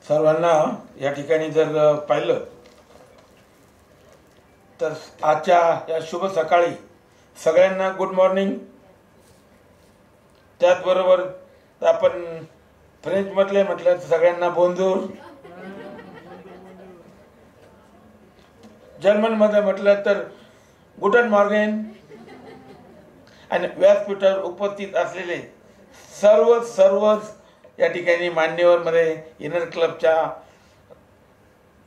सर्वांना या ठिकाणी जर पाहिलं तर आजच्या या शुभ सकाळी सगळ्यांना गुड मॉर्निंग. त्याचबरोबर आपण फ्रेंच मधले म्हटलं तर सगळ्यांना बोंजूर, जर्मन मध्ये म्हटलं तर गुडन मॉर्गेन. आणि व्यासपीठावर उपस्थित असलेले सर्व या ठिकाणी मान्यवर मध्ये इनर क्लबच्या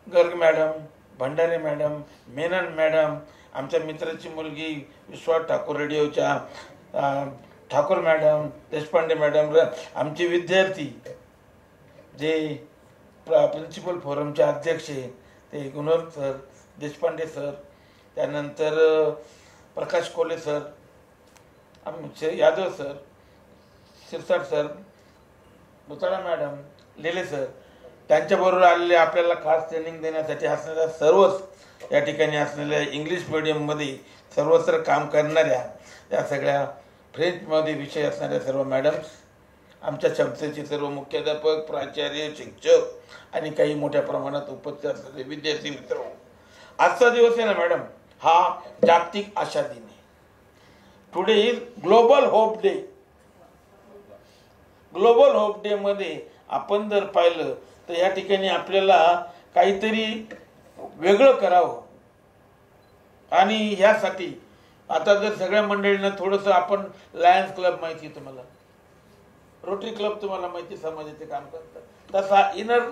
Garg madam, Bhandare madam, Menon madam, आमच्या मित्राची मुलगी विश्वास ठाकूर रेडिओच्या ठाकूर मॅडम, देशपांडे मॅडम, आमचे विद्यार्थी जे प्रिन्सिपल फोरमचे अध्यक्ष ते गुणवंत सर, देशपांडे सर, त्यानंतर प्रकाश कोले सर, आमचे Yadav sir, Shirsat sir, Mutala madam, Lele sir, त्यांच्याबरोबर आलेले आपल्याला खास ट्रेनिंग देण्यासाठी असणाऱ्या सर्वच या ठिकाणी असलेल्या इंग्लिश मीडियममध्ये सर्वत्र काम करणाऱ्या या सगळ्या फ्रेंचमध्ये विषय असणाऱ्या सर्व मॅडम्स, आमच्या संस्थेचे सर्व मुख्याध्यापक, प्राचार्य, शिक्षक आणि काही मोठ्या प्रमाणात उपस्थित असलेले विद्यार्थी मित्र, आजचा दिवस आहे ना मॅडम, हा जागतिक आशा दिन आहे. Today is global hope day. Global hope day मध्ये आपण जर पाहिलं तर या ठिकाणी आपल्याला काहीतरी वेगळं करावं. आणि ह्यासाठी आता जर सगळ्या मंडळींना थोडंसं आपण लायन्स क्लब माहिती आहे तुम्हाला, रोटरी क्लब तुम्हाला माहिती, समाजाचे काम करतात, तसा इनर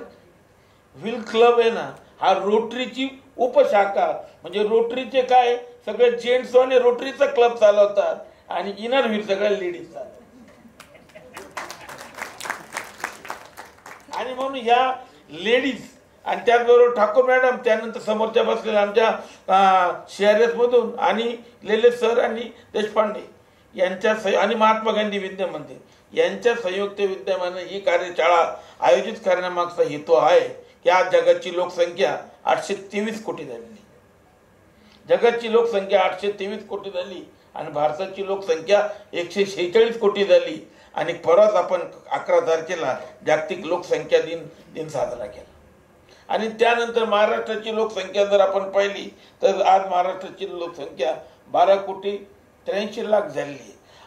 व्हील क्लब आहे ना, हा रोटरीची उपशाखा. म्हणजे रोटरीचे काय सगळे जेंट्स आणि रोटरीचा क्लब चालवतात आणि इनर व्हील सगळ्या लेडीज चालवतात. आणि म्हणून ह्या लेडीज आणि त्याचबरोबर ठाकूर मॅडम, त्यानंतर समोरच्या बसलेल्या आमच्या CRS मधून आणि लेले सर आणि देशपांडे यांच्या आणि महात्मा गांधी विद्या मंदिर यांच्या संयुक्त विद्यमाने ही कार्यशाळा आयोजित करण्यामागचा हेतू आहे की आज जगाची लोकसंख्या 823 कोटी झाली. जगाची लोकसंख्या 823 कोटी झाली आणि भारताची लोकसंख्या 146 कोटी झाली. आणि परत आपण 11 तारखेला जागतिक लोकसंख्या दिन साजरा केला. आणि त्यानंतर महाराष्ट्राची लोकसंख्या जर आपण पाहिली तर आज महाराष्ट्राची लोकसंख्या 12,83,00,000 झाली.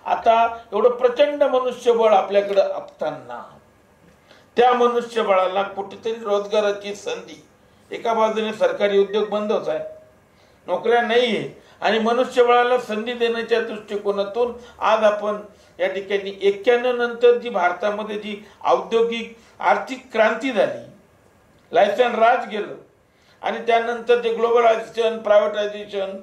आता एवढं प्रचंड मनुष्यबळ आपल्याकडे असताना त्या मनुष्यबळाला कुठेतरी रोजगाराची संधी, एका बाजूने सरकारी उद्योग बंद होत आहे, नोकऱ्या नाही आहे, आणि मनुष्यबळाला संधी देण्याच्या दृष्टिकोनातून आज आपण या ठिकाणी 91 नंतर जी भारतामध्ये जी औद्योगिक आर्थिक क्रांती झाली, लायसन राज गेलं आणि त्यानंतर जे ग्लोबलायझेशन, प्रायव्हेटायझेशन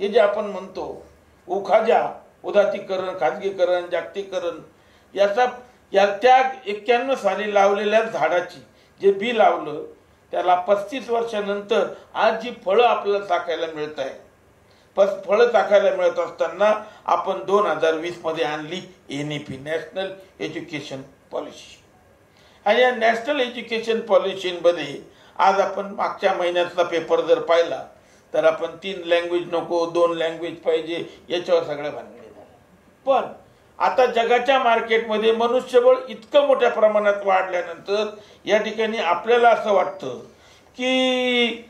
हे जे आपण म्हणतो, उखाजा, उदातीकरण, खाजगीकरण, जागतिकीकरण, त्या 91 साली लावलेल्या झाडाची जे बी लावलं त्याला 35 वर्षानंतर आज जी फळं आपल्याला चाखायला मिळत आहे, फळं चाखायला मिळत असताना आपण 2020 मध्ये आणली NEP, नॅशनल एज्युकेशन पॉलिसी. आणि या नॅशनल एज्युकेशन पॉलिसीमध्ये आज आपण मागच्या महिन्यातला पेपर जर पाहिला तर आपण 3 लँग्वेज नको, 2 लँग्वेज पाहिजे, याच्यावर सगळ्या भानगडी झाल्या. पण आता जगाच्या मार्केटमध्ये मनुष्यबळ इतकं मोठ्या प्रमाणात वाढल्यानंतर या ठिकाणी आपल्याला असं वाटतं की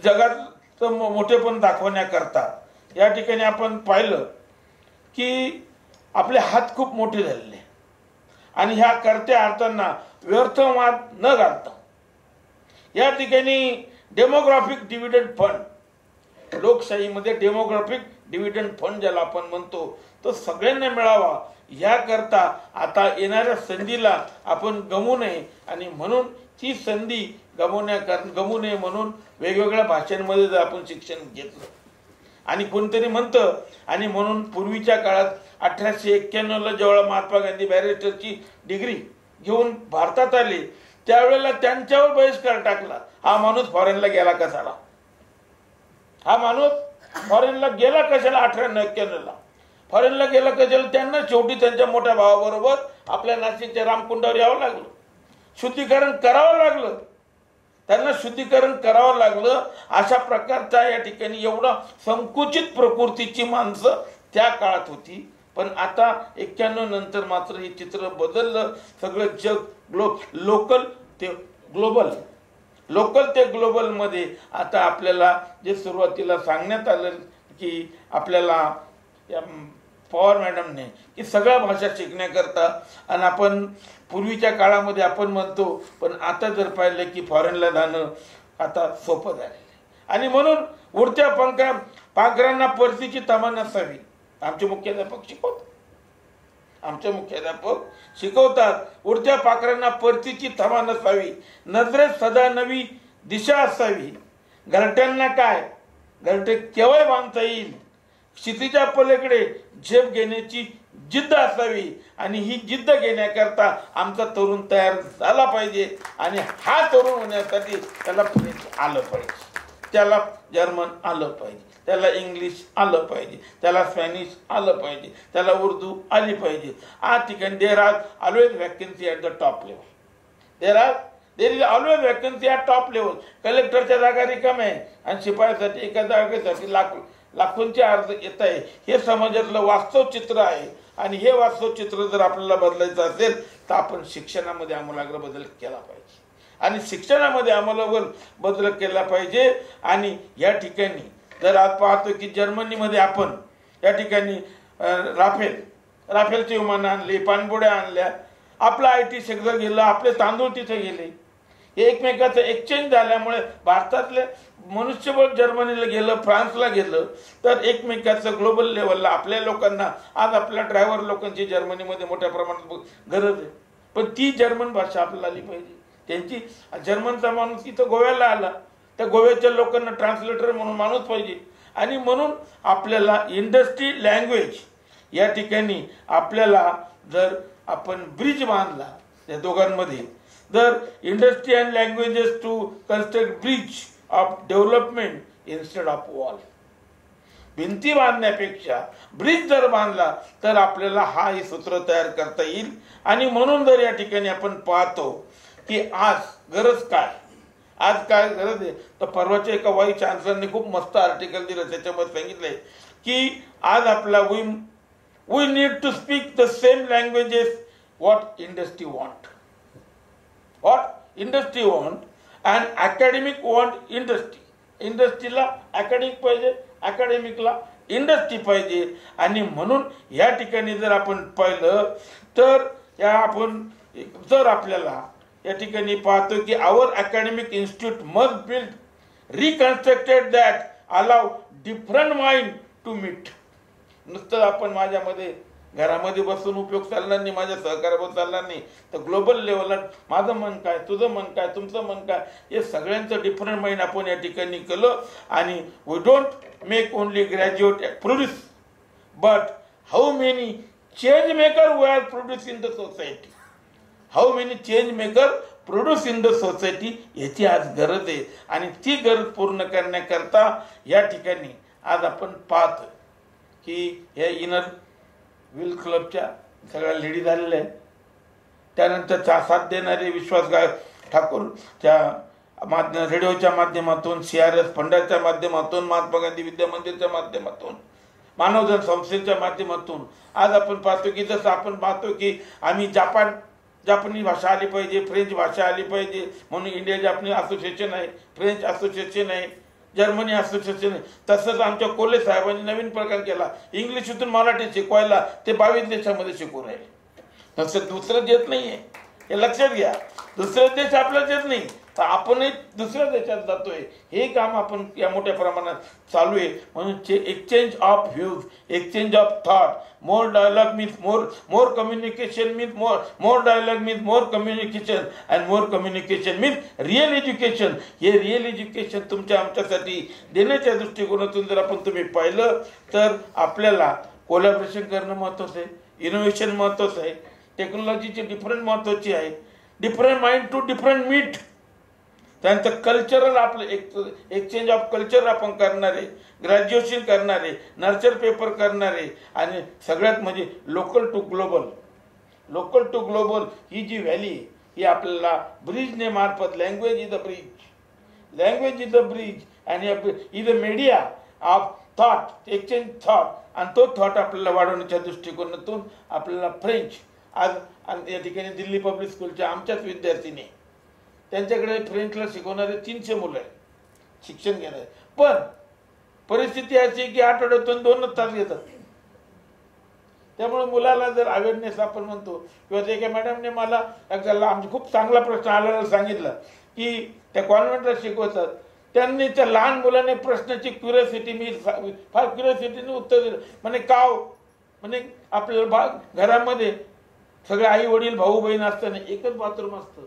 जगात मोठेपण दाखवण्याकरता या ठिकाणी आपण पाहिलं की आपले हात खूप मोठे झालेले आणि ह्या करत्या अर्थांना व्यर्थवाद न घालता या ठिकाणी डेमोग्राफिक डिव्हिडंड फंड, लोकशाहीमध्ये डेमोग्राफिक डिव्हिडंड फंड ज्याला आपण म्हणतो, तो सगळ्यांना मिळावा याकरता आता येणाऱ्या संधीला आपण गमू नये. आणि म्हणून ती संधी गमू नये म्हणून वेगवेगळ्या भाषांमध्ये जर आपण शिक्षण घेतलं आणि कोणतरी म्हणतं, आणि म्हणून पूर्वीच्या काळात 1891ला जेव्हा महात्मा गांधी बॅरिस्टरची डिग्री घेऊन भारतात आले त्यावेळेला त्यांच्यावर बहिष्कार टाकला. हा माणूस फॉरेनला गेला कशाला? हा माणूस फॉरेनला गेला कशाला? 1891ला फॉरेनला गेला कशाला? त्यांना शेवटी त्यांच्या मोठ्या भावाबरोबर आपल्या नाशिकच्या रामकुंडावर यावं लागलं, शुद्धीकरण करावं लागलं, त्यांना शुद्धीकरण करावं लागलं. अशा प्रकारच्या या ठिकाणी एवढा संकुचित प्रकृतीची माणसं त्या काळात होती. पण आता 91 नंतर मात्र हे चित्र बदललं. सगळं जग लोकल ते ग्लोबल, लोकल ते ग्लोबलमध्ये आता आपल्याला जे सुरुवातीला सांगण्यात आलं की आपल्याला पवार मॅडमने की सगळ्या भाषा शिकण्याकरता, आणि आपण पूर्वीच्या काळामध्ये आपण म्हणतो पण आता जर पाहिलं की फॉरेनला जाणं आता सोपं झालेलं आहे. आणि म्हणून उडत्या पाखरांना परतीची तमा नसावी. आमचे मुख्याध्यापक शिकवतात उडत्या पाखरांना परतीची तमा नसावी, नजरेत सदा नवी दिशा असावी. घरट्यांना काय घरटे केव्हा बांधता येईल, क्षितिजा पलीकडे झेप घेण्याची जिद्द असावी. आणि ही जिद्द घेण्याकरता आमचा तरुण तयार झाला पाहिजे. आणि हा तरुण होण्यासाठी त्याला फ्रेंच आलं पाहिजे, त्याला जर्मन आलं पाहिजे, त्याला इंग्लिश आलं पाहिजे, त्याला स्पॅनिश आलं पाहिजे, त्याला उर्दू आली पाहिजे. आ ठिकाणी there are always vacancy at the top level. There is always vacancy at top level. कलेक्टरच्या जागा रिकाम्या आहे आणि शिपायासाठी एका जागेसाठी लाखोंचे अर्ज येत आहे. हे समाजातलं वास्तव चित्र आहे. आणि हे वास्तव चित्र जर आपल्याला बदलायचं असेल तर आपण शिक्षणामध्ये आमूलाग्र बदल केला पाहिजे. आणि शिक्षणामध्ये आम्हाला बदल केला पाहिजे. आणि या ठिकाणी जर आज पाहतो की जर्मनीमध्ये आपण या ठिकाणी राफेलचे विमानं आणली, पाणबुड्या आणल्या, आपला IT सेक्टर गेलं, आपले तांदूळ तिथे गेले. हे एकमेकाचं एक्सचेंज झाल्यामुळे भारतातले मनुष्यबळ जर्मनीला गेलं, फ्रान्सला गेलं, तर एकमेकाचं ग्लोबल लेवलला आपल्या लोकांना आज आपल्या ड्रायव्हर लोकांची जर्मनीमध्ये मोठ्या प्रमाणात गरज आहे. पण ती जर्मन भाषा आपल्याला आली पाहिजे. त्यांची जर्मनचा माणूस इथं गोव्याला आला तर गोव्याच्या लोकांना ट्रान्सलेटर म्हणून माणूस पाहिजे. आणि म्हणून आपल्याला इंडस्ट्री लँग्वेज या ठिकाणी आपल्याला जर आपण ब्रिज बांधला या दोघांमध्ये, जर industry and languages to construct bridge of development instead of wall, भिंती बांधण्यापेक्षा ब्रिज जर बांधला तर आपल्याला हा ही सूत्र तयार करता येईल. आणि म्हणून जर या ठिकाणी आपण पाहतो की आज गरज काय गरज आहे, तर परवाच्या एका वाईस चान्सलरने खूप मस्त आर्टिकल दिलं, त्याच्यामध्ये सांगितलंय की आज आपला we need to speak the same languages what industry want and academic want industry. इंडस्ट्रीला अकॅडमिक पाहिजे, अकॅडमिकला इंडस्ट्री पाहिजे. आणि म्हणून या ठिकाणी जर आपण पाहिलं तर जर आपल्याला या ठिकाणी पाहतो की our academic institute must build reconstructed that allow different mind to meet. नुसतं आपण माझ्यामध्ये घरामध्ये बसून उपयोग चालणार नाही, माझ्या सहकार्याबरोबर चालणार नाही, तर ग्लोबल लेवलला माझं मन काय, तुझं मन काय, तुमचं मन काय, हे सगळ्यांचं डिफरंट माइंड आपण या ठिकाणी केलं. आणि we don't make only graduate produce, but how many change maker we are produce in the society, how many change maker produce in the society, याची आज गरज आहे. आणि ती गरज पूर्ण करण्याकरता या ठिकाणी आज आपण पाहतो की या इनर व्हील क्लबच्या सगळ्या लेडी झालेल्या आहेत. त्यानंतर साथ देणारे विश्वास ठाकूर त्या रेडिओच्या माध्यमातून, CRS फंडाच्या माध्यमातून, महात्मा गांधी विद्या मंदिरच्या माध्यमातून, मानवधन संस्थेच्या माध्यमातून आज आपण पाहतो की जसं आपण पाहतो की आम्ही जापानी भाषा आली पाहिजे, फ्रेंच भाषा आली पाहिजे म्हणून इंडिया जापानी असोसिएशन आहे, फ्रेंच असोसिएशन आहे, जर्मनी असोसिएशन आहे. तसंच आमच्या कोल्हे साहेबांनी नवीन प्रकार केला, इंग्लिशीतून मराठी शिकवायला ते 22 देशामध्ये शिकवून राहिले. तसं दुसरं देत नाहीये, हे लक्षात घ्या. दुसरे देश आपल्याला देत नाही तर आपणही दुसऱ्या देशात जातोय. हे काम आपण या मोठ्या प्रमाणात चालू आहे. म्हणून exchange of views, exchange of thought, more dialogue means more communication means more dialogue means more communication and more communication means real education. हे रिअल एज्युकेशन तुमच्या आमच्यासाठी देण्याच्या दृष्टिकोनातून जर आपण तुम्ही पाहिलं तर आपल्याला कोलॅबरेशन करणं महत्त्वाचं आहे, इनोव्हेशन महत्त्वाचं आहे, टेक्नॉलॉजीची डिफरंट महत्त्वाची आहे, different mind to different meet. त्यानंतर कल्चरल आपलं एक्सचेंज ऑफ कल्चर आपण करणारे, ग्रॅज्युएशन करणारे, नर्चर पेपर करणारे, आणि सगळ्यात म्हणजे लोकल टू ग्लोबल ही जी व्हॅली ही आपल्याला ब्रिजने मार्फत, language is the bridge and is a media of thought, exchange thought. आणि तो थॉट आपल्याला वाढवण्याच्या दृष्टिकोनातून आपल्याला फ्रेंच आज या ठिकाणी दिल्ली पब्लिक स्कूलच्या आमच्याच विद्यार्थीने त्यांच्याकडे फ्रेंचला शिकवणारे 300 मुलं आहेत शिक्षण घेणारे, पण परिस्थिती अशी की आठवड्यातून 2 तास घेतात. त्यामुळे मुलाला जर अवेअरनेस आपण म्हणतो, किंवा ते एका मॅडमने मला आमचा खूप चांगला प्रश्न आलेला सांगितला की त्या कॉन्व्हेंटला शिकवतात, त्यांनी त्या लहान मुलाने प्रश्नाची क्युरियोसिटी, मी फार क्युरियोसिटीने उत्तर दिलं. म्हणे काव, म्हणे आपल्याला घरामध्ये सगळे आई वडील भाऊ बहीण असताना एकच बाथरूम असतं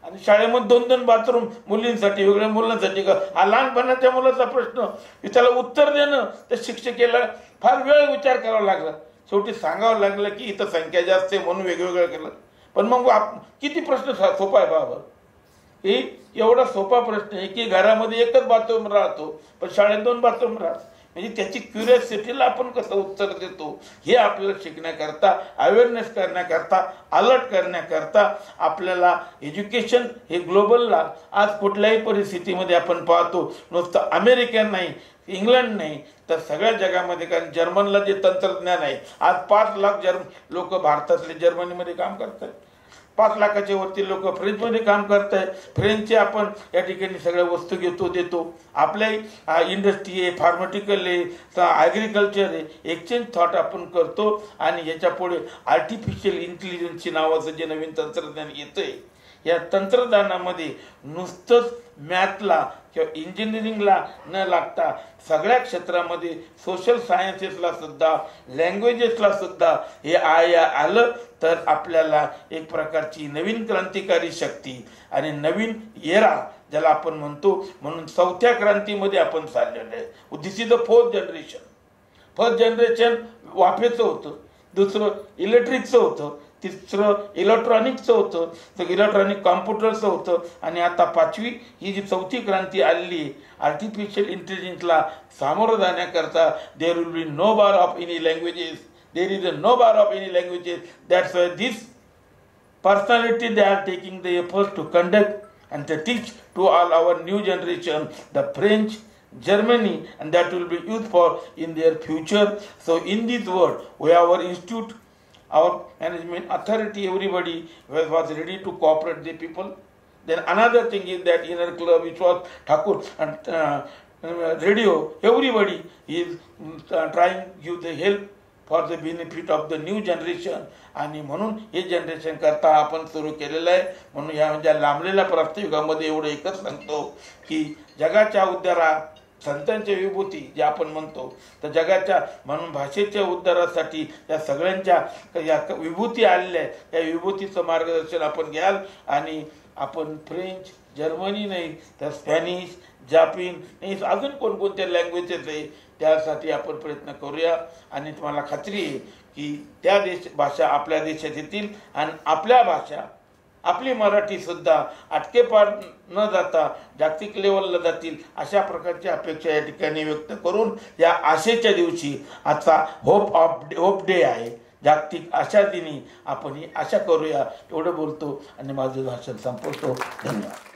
आणि शाळेमध्ये 2-2 बाथरूम, मुलींसाठी वेगळ्या मुलांसाठी का? हा लहानपणाच्या मुलाचा प्रश्न, त्याला उत्तर देणं त्या शिक्षकेला फार वेळ विचार करावा लागला. शेवटी सांगावं लागलं की इथं संख्या जास्त आहे म्हणून वेगवेगळं केलं. पण मग किती प्रश्न सोपा आहे बाबा, की एवढा सोपा प्रश्न आहे की घरामध्ये एकच बाथरूम राहतो पण शाळेत 2 बाथरूम राहतात. म्हणजे त्याची क्युरियोसिटीला आपण कसं उत्तर देतो हे आपल्याला शिकण्याकरता, अवेअरनेस करण्याकरता, अलर्ट करण्याकरता आपल्याला एज्युकेशन हे ग्लोबलला आज कुठल्याही परिस्थितीमध्ये आपण पाहतो. नुसतं अमेरिकन नाही, इंग्लंड नाही तर सगळ्या जगामध्ये, कारण जर्मनला जे तंत्रज्ञान आहे, आज 5 लाख लोक भारतातले जर्मनीमध्ये काम करतात, 5 लाखाच्या वरती लोक फ्रेंचमध्ये काम करत आहेत. फ्रेंचचे आपण या ठिकाणी सगळ्या वस्तू घेतो देतो. आपल्या इंडस्ट्री आहे, फार्मास्युटिकल आहे, ॲग्रिकल्चर आहे, एक्सचेंज थॉट आपण करतो. आणि याच्या पुढे आर्टिफिशियल इंटेलिजन्सची नावाचं जे नवीन तंत्रज्ञान येतंय, या तंत्रज्ञानामध्ये नुसतंच मॅथला किंवा इंजिनिअरिंगला न लागता सगळ्या क्षेत्रामध्ये, सोशल सायन्सेसला सुद्धा, लँग्वेजेसला सुद्धा हे आलं तर आपल्याला एक प्रकारची नवीन क्रांतिकारी शक्ती आणि नवीन एरा ज्याला आपण म्हणतो, म्हणून 4थ्या क्रांतीमध्ये आपण चाललेलो आहे. This is the 4th generation. First generation वाफेचं होतं, दुसरं इलेक्ट्रिकचं होतं, तिसरं इलेक्ट्रॉनिकचं होतं, तर इलेक्ट्रॉनिक कॉम्प्युटरचं होतं, आणि आता 5वी ही जी 4थी क्रांती आलेली आहे, आर्टिफिशियल इंटेलिजन्सला सामोरं जाण्याकरता there will be no bar of any languages, there is no bar of any languages. That's why this personality they are taking the effort to conduct and to teach to all our new generation the French, Germany, and that will be used for in their future. So in this world we have our institute, our management authority, everybody was ready to cooperate the people. Then another thing is that inner club which was Thakur and radio, everybody is trying to give the help for the benefit of the new generation. आणि म्हणून हे generation करता आपण सुरू केलेलं आहे. म्हणून या म्हणजे लांबलेल्या प्रास्ताविकामध्ये एवढं एकच सांगतो की जगाच्या उद्धारात संतांच्या विभूती जे आपण म्हणतो, तर जगाच्या म्हणून भाषेच्या उद्धारासाठी या सगळ्यांच्या या विभूती आलेल्या आहेत, या विभूतीचं मार्गदर्शन आपण घ्याल. आणि आपण फ्रेंच, जर्मनी नाही तर स्पॅनिश, जापान नाही, अजून कोणकोणत्या लँग्वेजेस आहे त्यासाठी आपण प्रयत्न करूया. आणि तुम्हाला खात्री आहे की त्या भाषा आपल्या देशात येतील आणि आपल्या भाषा, आपली मराठी सुद्धा अटकेपार न जाता जागतिक लेवलला जातील, अशा प्रकारची अपेक्षा या ठिकाणी व्यक्त करून या आशेच्या दिवशी, आजचा होप डे आहे, जागतिक आशा दिनी आपण ही आशा करूया, एवढं बोलतो आणि माझं भाषण संपवतो. धन्यवाद.